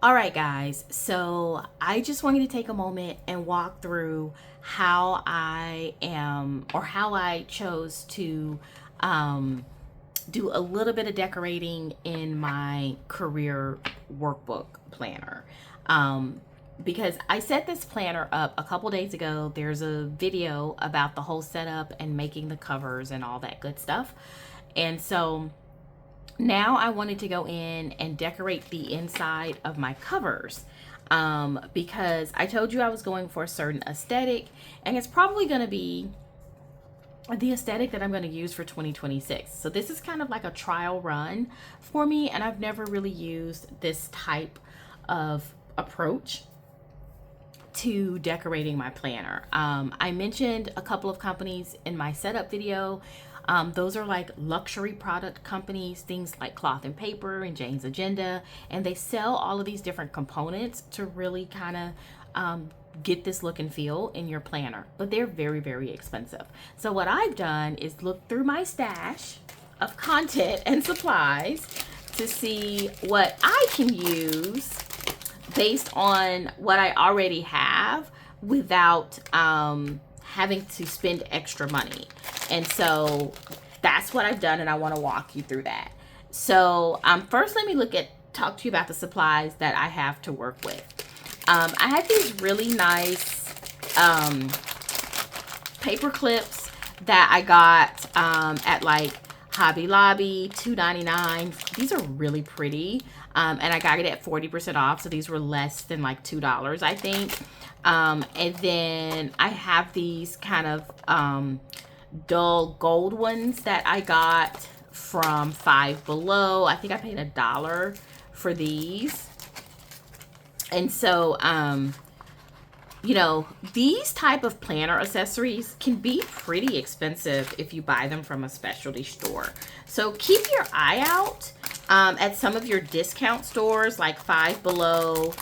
All right, guys, so I just wanted to take a moment and walk through how I am, or how I chose to do a little bit of decorating in my career workbook planner. Because I set this planner up a couple days ago. There's a video about the whole setup and making the covers and all that good stuff. And so now I wanted to go in and decorate the inside of my covers, because I told you I was going for a certain aesthetic, and it's probably going to be the aesthetic that I'm going to use for 2026. So this is kind of like a trial run for me, and I've never really used this type of approach to decorating my planner. I mentioned a couple of companies in my setup video. Those are like luxury product companies, things like Cloth and Paper and Jane's Agenda, and they sell all of these different components to really kind of get this look and feel in your planner, but they're very, very expensive. So what I've done is look through my stash of content and supplies to see what I can use based on what I already have without having to spend extra money. And so that's what I've done, and I want to walk you through that. So first, let me talk to you about the supplies that I have to work with. I had these really nice paper clips that I got at like Hobby Lobby, $2.99. These are really pretty, and I got it at 40% off, so these were less than like $2, I think. And then I have these kind of dull gold ones that I got from Five Below. I think I paid $1 for these. And so, you know, these type of planner accessories can be pretty expensive if you buy them from a specialty store. So keep your eye out at some of your discount stores like Five Below,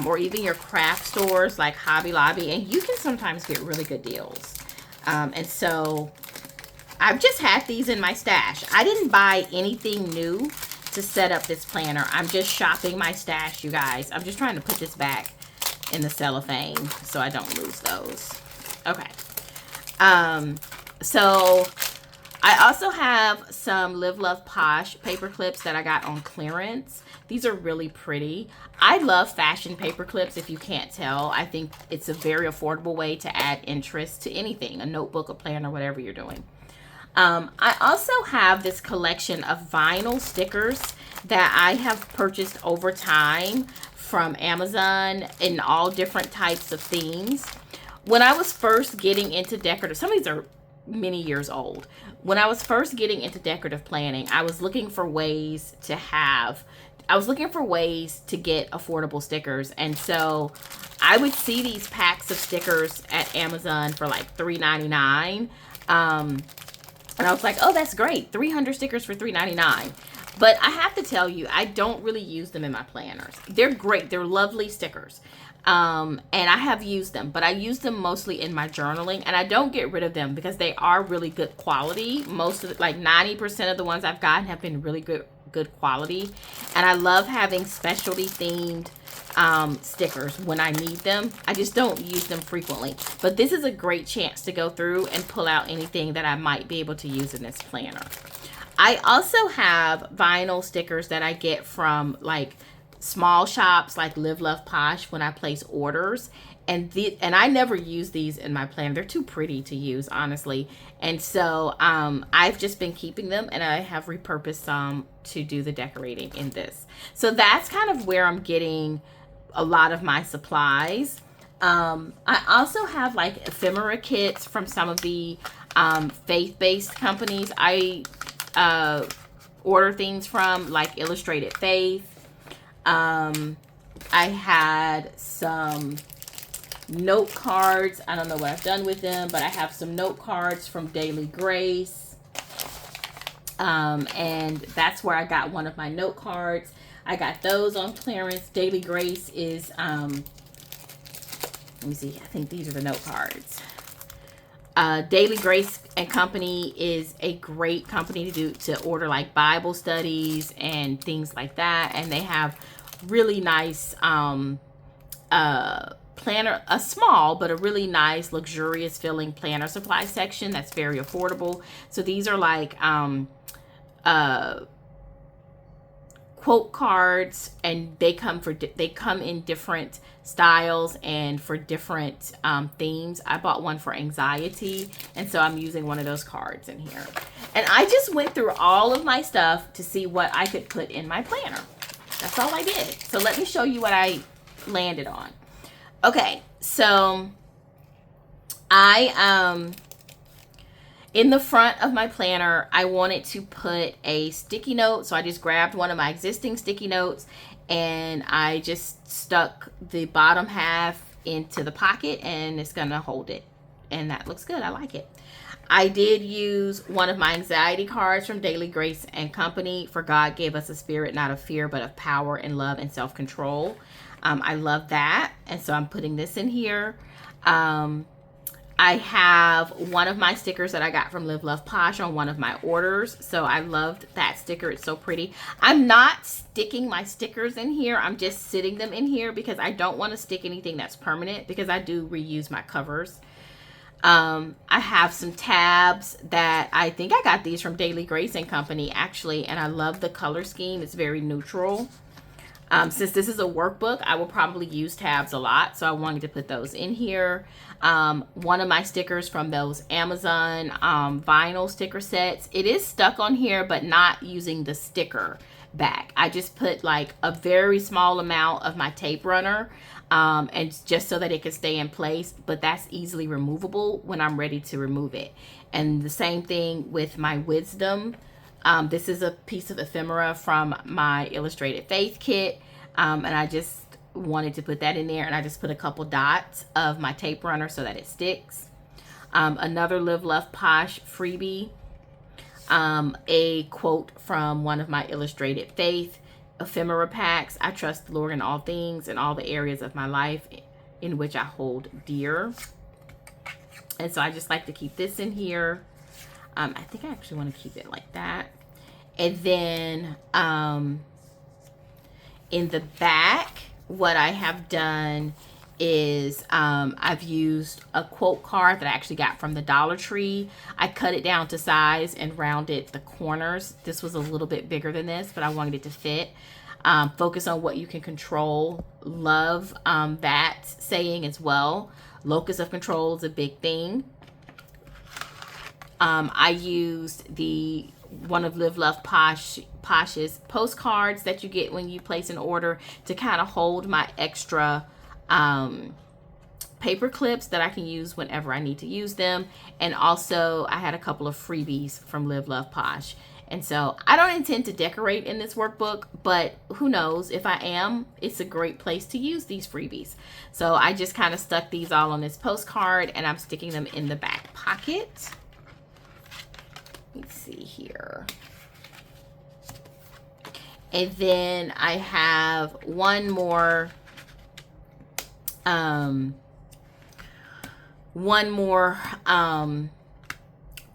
or even your craft stores like Hobby Lobby, and you can sometimes get really good deals. And so I've just had these in my stash. I didn't buy anything new to set up this planner. I'm just shopping my stash, you guys. I'm just trying to put this back in the cellophane so I don't lose those. Okay. So I also have some Live Love Posh paper clips that I got on clearance. These are really pretty. I love fashion paper clips, if you can't tell. I think it's a very affordable way to add interest to anything, a notebook, a planner, whatever you're doing. I also have this collection of vinyl stickers that I have purchased over time from Amazon in all different types of themes. When I was first getting into decorative, some of these are many years old. When I was first getting into decorative planning, I was looking for ways to get affordable stickers. And so I would see these packs of stickers at Amazon for like $3.99. And I was like, oh, that's great. 300 stickers for $3.99. But I have to tell you, I don't really use them in my planners. They're great. They're lovely stickers. And I have used them, but I use them mostly in my journaling, and I don't get rid of them because they are really good quality. Most of it, like 90% of the ones I've gotten have been really good quality. And I love having specialty themed stickers when I need them. I just don't use them frequently, but this is a great chance to go through and pull out anything that I might be able to use in this planner. I also have vinyl stickers that I get from like small shops like Live Love Posh when I place orders, and I never use these in my planner. They're too pretty to use, honestly. And so I've just been keeping them, and I have repurposed some to do the decorating in this. So that's kind of where I'm getting a lot of my supplies. I also have like ephemera kits from some of the faith-based companies I order things from, like Illustrated Faith. I had some note cards. I don't know what I've done with them, but I have some note cards from Daily Grace. And that's where I got one of my note cards. I got those on clearance. Daily Grace is, let me see, I think these are the note cards. Daily Grace and Company is a great company to order like Bible studies and things like that. And they have really nice planner, a small but a really nice luxurious feeling planner supply section that's very affordable. So these are like quote cards, and they come in different styles and for different themes. I bought one for anxiety, and so I'm using one of those cards in here. And I just went through all of my stuff to see what I could put in my planner. That's all I did. So let me show you what I landed on. Okay, so I in the front of my planner, I wanted to put a sticky note. So I just grabbed one of my existing sticky notes and I just stuck the bottom half into the pocket, and it's gonna hold it. And that looks good. I like it. I did use one of my anxiety cards from Daily Grace and Company. For God gave us a spirit not of fear, but of power and love and self-control. I love that. And so I'm putting this in here. I have one of my stickers that I got from Live Love Posh on one of my orders. So I loved that sticker. It's so pretty. I'm not sticking my stickers in here. I'm just sitting them in here because I don't want to stick anything that's permanent, because I do reuse my covers. I have some tabs that I think I got these from Daily Grace and Company actually, and I love the color scheme. It's very neutral. Since this is a workbook, I will probably use tabs a lot, so I wanted to put those in here. One of my stickers from those Amazon vinyl sticker sets. It is stuck on here, but not using the sticker back. I just put like a very small amount of my tape runner, and just so that it can stay in place, but that's easily removable when I'm ready to remove it. And the same thing with my wisdom. This is a piece of ephemera from my Illustrated Faith kit, and I just wanted to put that in there, and I just put a couple dots of my tape runner so that it sticks. Another Live Love Posh freebie, a quote from one of my Illustrated Faith ephemera packs. I trust the Lord in all things, in all the areas of my life in which I hold dear. And so I just like to keep this in here. I think I actually want to keep it like that. And then in the back, what I have done is I've used a quote card that I actually got from the Dollar Tree. I cut it down to size and rounded the corners. This was a little bit bigger than this, but I wanted it to fit. Focus on what you can control. Love that saying as well. Locus of control is a big thing. I used one of Live Love Posh's postcards that you get when you place an order to kind of hold my extra paper clips that I can use whenever I need to use them. And also I had a couple of freebies from Live Love Posh. And so I don't intend to decorate in this workbook, but who knows, if I am, it's a great place to use these freebies. So I just kind of stuck these all on this postcard, and I'm sticking them in the back pocket. Let's see here. And then I have one more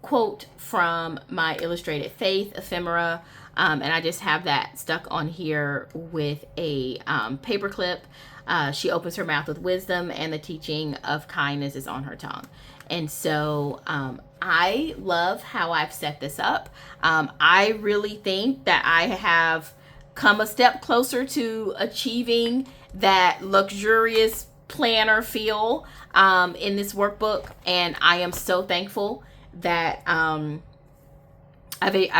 quote from my Illustrated Faith ephemera, and I just have that stuck on here with a paper clip. She opens her mouth with wisdom, and the teaching of kindness is on her tongue. And so I love how I've set this up. I really think that I have come a step closer to achieving that luxurious planner feel in this workbook, and I am so thankful that I've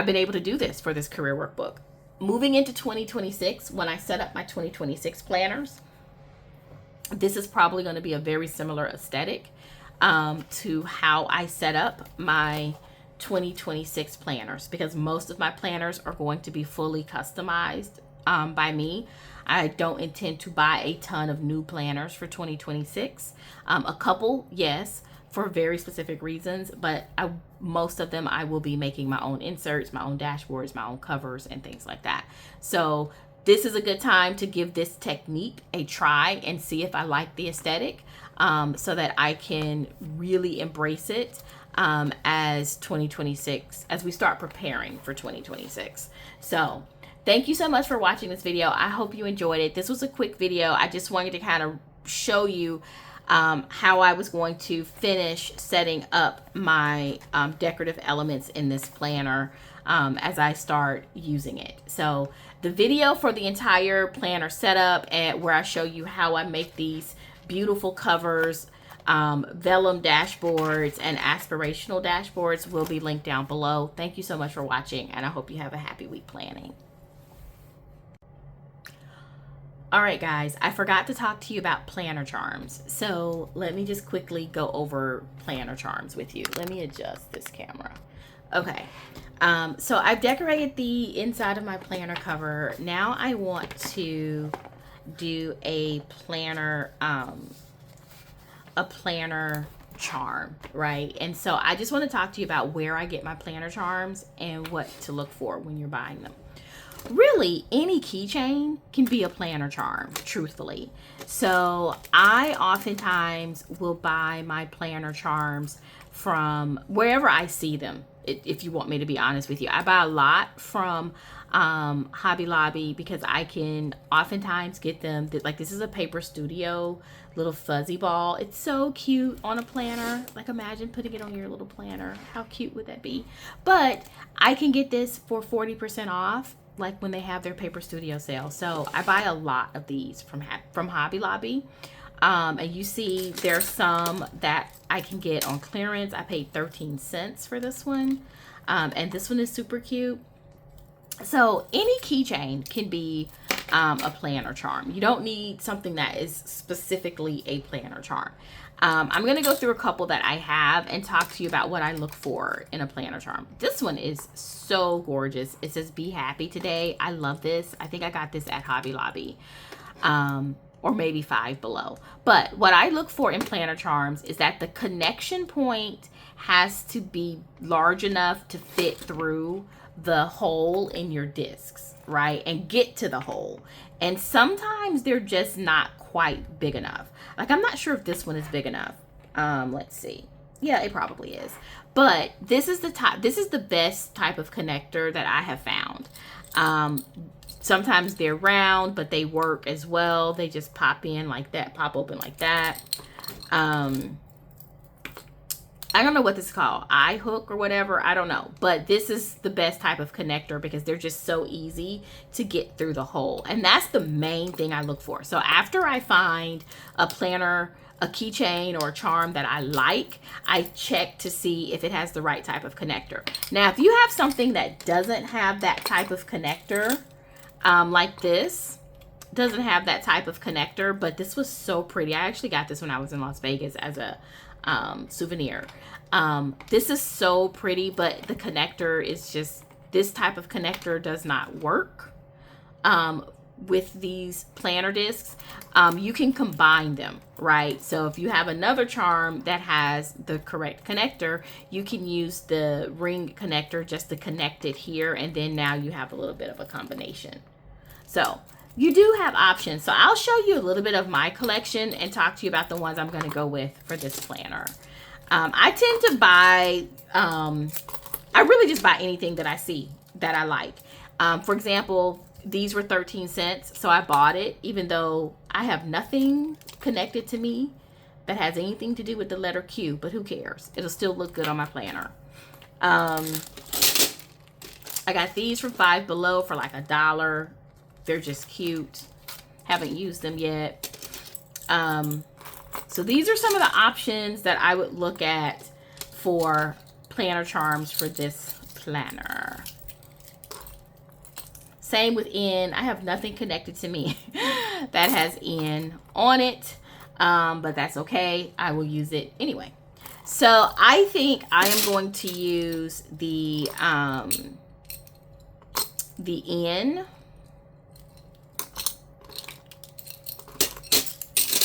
been able to do this for this career workbook. Moving into 2026, when I set up my 2026 planners, this is probably going to be a very similar aesthetic to how I set up my 2026 planners, because most of my planners are going to be fully customized by me. I don't intend to buy a ton of new planners for 2026. A couple, yes, for very specific reasons, but most of them I will be making my own inserts, my own dashboards, my own covers, and things like that. So this is a good time to give this technique a try and see if I like the aesthetic, so that I can really embrace it as we start preparing for 2026. So thank you so much for watching this video. I hope you enjoyed it. This was a quick video. I just wanted to kind of show you how I was going to finish setting up my decorative elements in this planner as I start using it. So the video for the entire planner setup, and where I show you how I make these beautiful covers, vellum dashboards, and aspirational dashboards, will be linked down below. Thank you so much for watching, and I hope you have a happy week planning. All right, guys, I forgot to talk to you about planner charms. So let me just quickly go over planner charms with you. Let me adjust this camera. Okay, so I've decorated the inside of my planner cover. Now I want to do a planner charm, right? And so I just want to talk to you about where I get my planner charms and what to look for when you're buying them. Really, any keychain can be a planner charm, truthfully. So I oftentimes will buy my planner charms from wherever I see them, if you want me to be honest with you. I buy a lot from Hobby Lobby because I can oftentimes get them. Like, this is a Paper Studio little fuzzy ball. It's so cute on a planner. Like, imagine putting it on your little planner. How cute would that be? But I can get this for 40% off, like when they have their Paper Studio sale. So I buy a lot of these from Hobby Lobby. And you see there's some that I can get on clearance. I paid 13 cents for this one. And this one is super cute. So any keychain can be a planner charm. You don't need something that is specifically a planner charm. I'm going to go through a couple that I have and talk to you about what I look for in a planner charm. This one is so gorgeous. It says "Be Happy Today." I love this. I think I got this at Hobby Lobby, or maybe Five Below. But what I look for in planner charms is that the connection point has to be large enough to fit through the hole in your discs, right? And get to the hole. And sometimes they're just not quite big enough. Like, I'm not sure if this one is big enough. Let's see. Yeah, it probably is. But this is the best type of connector that I have found. Sometimes they're round, but they work as well. They just pop in like that, pop open like that. I don't know what this is called, eye hook or whatever, I don't know. But this is the best type of connector because they're just so easy to get through the hole. And that's the main thing I look for. So after I find a planner, a keychain, or a charm that I like, I check to see if it has the right type of connector. Now, if you have something that doesn't have that type of connector, like this, doesn't have that type of connector, but this was so pretty. I actually got this when I was in Las Vegas as a souvenir. This is so pretty, but the connector is just, this type of connector does not work with these planner discs. You can combine them, right? So if you have another charm that has the correct connector, you can use the ring connector just to connect it here, and then now you have a little bit of a combination. So you do have options. So I'll show you a little bit of my collection and talk to you about the ones I'm going to go with for this planner. I tend to buy, I really just buy anything that I see that I like. For example, these were 13 cents, so I bought it, even though I have nothing connected to me that has anything to do with the letter Q, but who cares? It'll still look good on my planner. I got these from Five Below for like $1. They're just cute. Haven't used them yet. So these are some of the options that I would look at for planner charms for this planner. Same with N. I have nothing connected to me that has N on it, but that's okay. I will use it anyway. So I think I am going to use the N,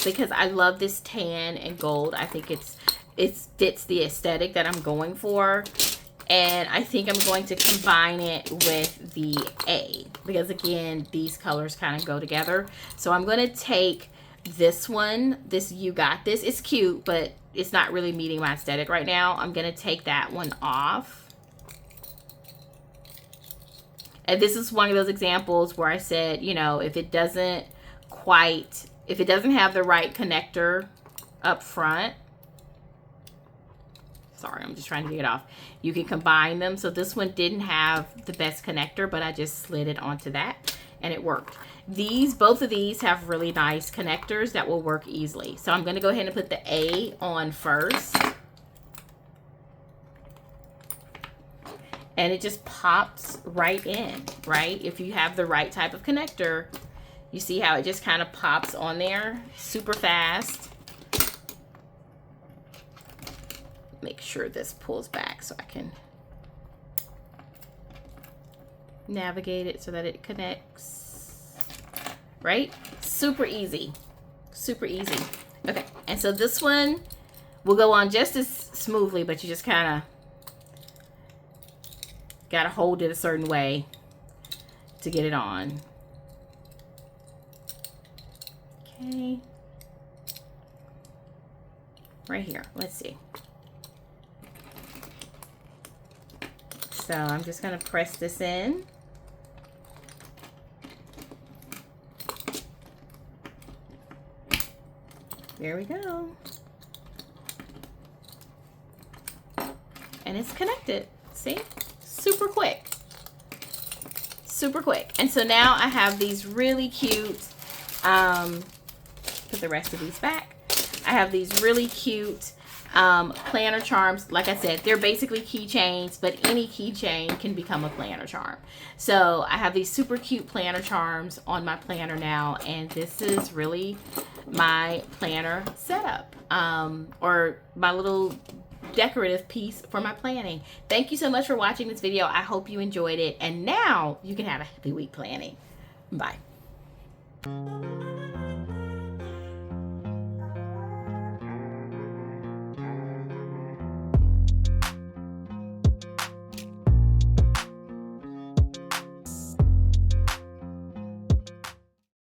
because I love this tan and gold. I think it fits the aesthetic that I'm going for. And I think I'm going to combine it with the A, because again, these colors kind of go together. So I'm going to take this one, this You Got This. It's cute, but it's not really meeting my aesthetic right now. I'm going to take that one off. And this is one of those examples where I said, you know, if it doesn't have the right connector up front, sorry, I'm just trying to get it off, you can combine them. So this one didn't have the best connector, but I just slid it onto that and it worked. Both of these have really nice connectors that will work easily. So I'm going to go ahead and put the A on first. And it just pops right in, right? If you have the right type of connector, you see how it just kind of pops on there super fast. Make sure this pulls back so I can navigate it so that it connects, right? Super easy, super easy. Okay, and so this one will go on just as smoothly, but you just kind of got to hold it a certain way to get it on. Okay. Right here. Let's see. So I'm just going to press this in. There we go. And it's connected. See? Super quick. Super quick. And so now I have these really cute, put the rest of these back. I have these really cute planner charms. Like I said, they're basically keychains, but any keychain can become a planner charm. So I have these super cute planner charms on my planner now, and this is really my planner setup, or my little decorative piece for my planning. Thank you so much for watching this video. I hope you enjoyed it, and now you can have a happy week planning. Bye.